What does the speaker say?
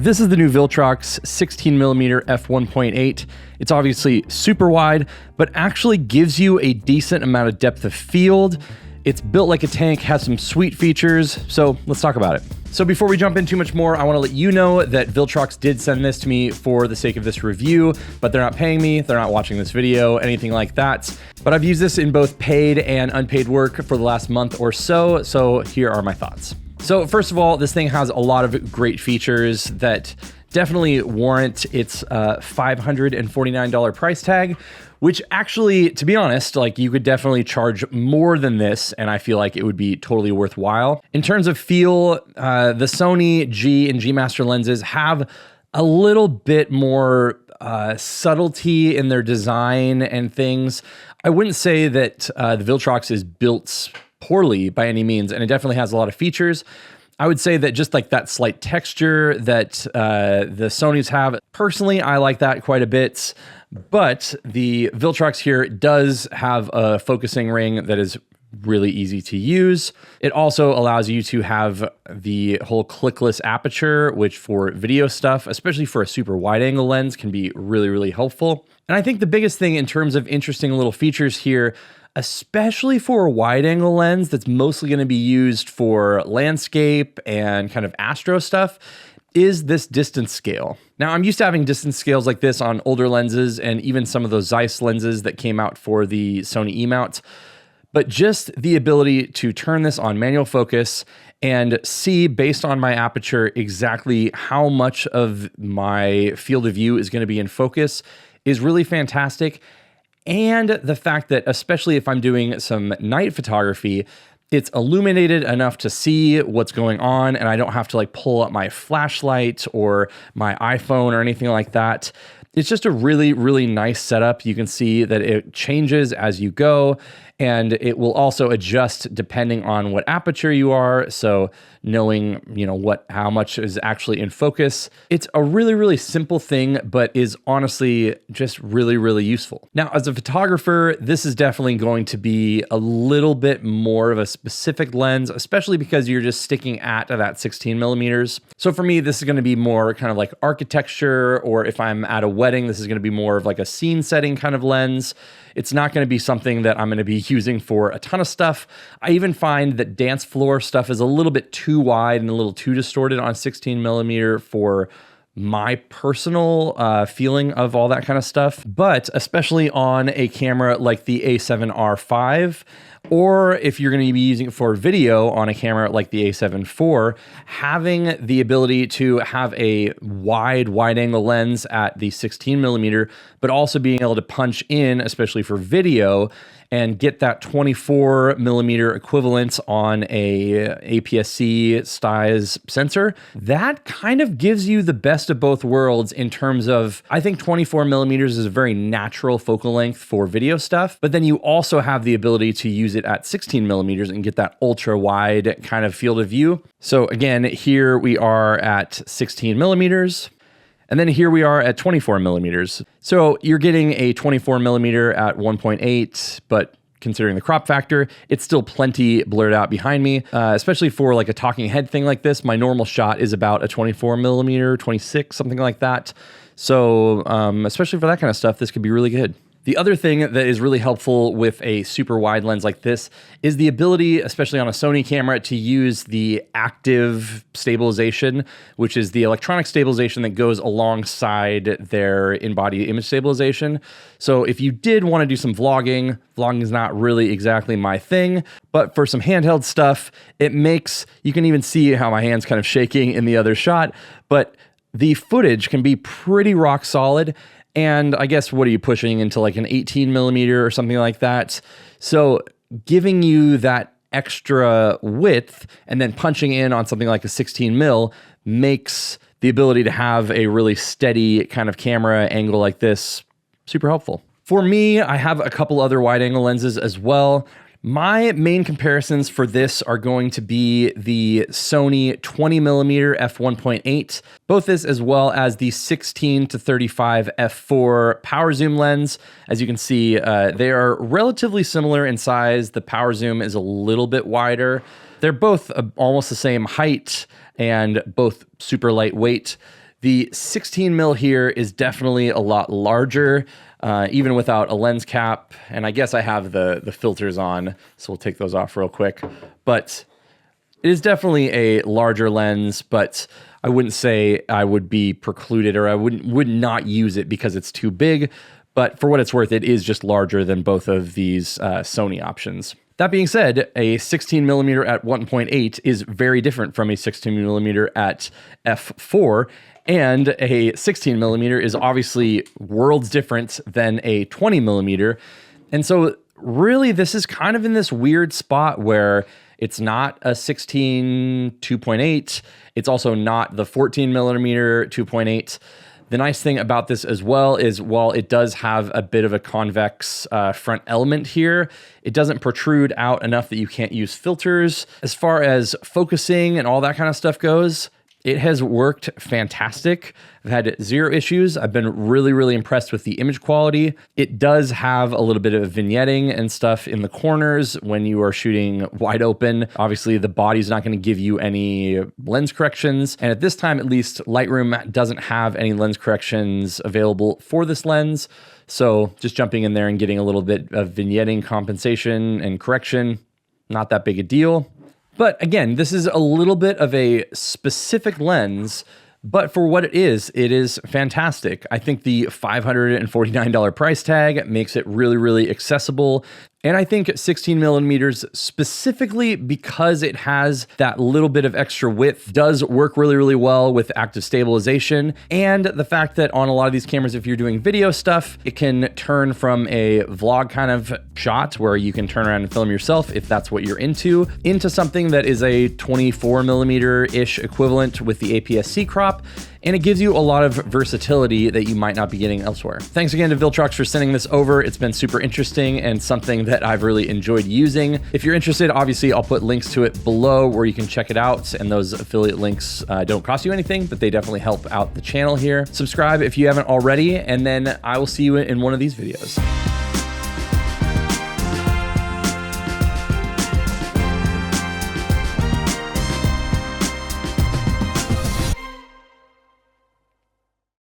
This is the new Viltrox 16mm f1.8. It's obviously super wide, but actually gives you a decent amount of depth of field. It's built like a tank, has some sweet features, so let's talk about it. So before we jump in too much more, I want to let you know that Viltrox did send this to me for the sake of this review, but they're not paying me, they're not watching this video, anything like that. But I've used this in both paid and unpaid work for the last month or so, so here are my thoughts. So first of all, this thing has a lot of great features that definitely warrant its $549 price tag, which actually, to be honest, like you could definitely charge more than this, and I feel like it would be totally worthwhile. In terms of feel, the Sony G and G Master lenses have a little bit more subtlety in their design and things. I wouldn't say that the Viltrox is built poorly by any means, and it definitely has a lot of features. I would say that just like that slight texture that the Sonys have, personally, I like that quite a bit. But the Viltrox here does have a focusing ring that is really easy to use. It also allows you to have the whole clickless aperture, which for video stuff, especially for a super wide angle lens, can be really, really helpful. And I think the biggest thing in terms of interesting little features here, especially for a wide angle lens that's mostly going to be used for landscape and kind of astro stuff, is this distance scale. Now, I'm used to having distance scales like this on older lenses and even some of those Zeiss lenses that came out for the Sony E-mount, but just the ability to turn this on manual focus and see, based on my aperture, exactly how much of my field of view is going to be in focus is really fantastic. And the fact that, especially if I'm doing some night photography, it's illuminated enough to see what's going on, and I don't have to like pull up my flashlight or my iPhone or anything like that. It's just a really, really nice setup. You can see that it changes as you go, and it will also adjust depending on what aperture you are. So knowing, how much is actually in focus. It's a really, really simple thing, but is honestly just really, really useful. Now, as a photographer, this is definitely going to be a little bit more of a specific lens, especially because you're just sticking at that 16mm. So for me, this is going to be more kind of like architecture, or if I'm at a wedding, this is going to be more of like a scene setting kind of lens. It's not going to be something that I'm going to be using for a ton of stuff. I even find that dance floor stuff is a little bit too wide and a little too distorted on 16mm for my personal feeling of all that kind of stuff. But especially on a camera like the A7R5, or if you're going to be using it for video on a camera like the A7 IV, having the ability to have a wide angle lens at the 16mm, but also being able to punch in, especially for video, and get that 24mm equivalent on a APS-C size sensor, that kind of gives you the best of both worlds in terms of, I think 24mm is a very natural focal length for video stuff, but then you also have the ability to use it at 16mm and get that ultra wide kind of field of view. So again, here we are at 16mm. And then here we are at 24mm. So you're getting a 24mm at 1.8, but considering the crop factor, it's still plenty blurred out behind me, especially for like a talking head thing like this. My normal shot is about a 24mm, 26, something like that. So especially for that kind of stuff, this could be really good. The other thing that is really helpful with a super wide lens like this is the ability, especially on a Sony camera, to use the active stabilization, which is the electronic stabilization that goes alongside their in-body image stabilization. So if you did want to do some vlogging is not really exactly my thing, but for some handheld stuff, it makes, you can even see how my hand's kind of shaking in the other shot, but the footage can be pretty rock solid. And I guess, what are you pushing into like an 18mm or something like that? So giving you that extra width and then punching in on something like a 16mm makes the ability to have a really steady kind of camera angle like this super helpful. For me, I have a couple other wide angle lenses as well. My main comparisons for this are going to be the Sony 20mm f1.8, both this as well as the 16-35 f4 power zoom lens. As you can see, they are relatively similar in size. The power zoom is a little bit wider. They're both almost the same height and both super lightweight. The 16mm here is definitely a lot larger, even without a lens cap. And I guess I have the filters on, so we'll take those off real quick. But it is definitely a larger lens, but I wouldn't say I would be precluded, or I would not use it because it's too big. But for what it's worth, it is just larger than both of these Sony options. That being said, a 16mm at 1.8 is very different from a 16mm at f4. And a 16mm is obviously worlds different than a 20mm. And so really this is kind of in this weird spot where it's not a 16 2.8. It's also not the 14mm 2.8. The nice thing about this as well is while it does have a bit of a convex front element here, it doesn't protrude out enough that you can't use filters. As far as focusing and all that kind of stuff goes, it has worked fantastic. I've had zero issues. I've been really, really impressed with the image quality. It does have a little bit of vignetting and stuff in the corners when you are shooting wide open. Obviously, the body's not going to give you any lens corrections. And at this time, at least, Lightroom doesn't have any lens corrections available for this lens. So just jumping in there and getting a little bit of vignetting compensation and correction, not that big a deal. But again, this is a little bit of a specific lens, but for what it is fantastic. I think the $549 price tag makes it really, really accessible. And I think 16mm specifically because it has that little bit of extra width does work really, really well with active stabilization. And the fact that on a lot of these cameras, if you're doing video stuff, it can turn from a vlog kind of shot where you can turn around and film yourself if that's what you're into something that is a 24mm-ish equivalent with the APS-C crop. And it gives you a lot of versatility that you might not be getting elsewhere. Thanks again to Viltrox for sending this over. It's been super interesting and something that I've really enjoyed using. If you're interested, obviously I'll put links to it below where you can check it out. And those affiliate links don't cost you anything, but they definitely help out the channel here. Subscribe if you haven't already, and then I will see you in one of these videos.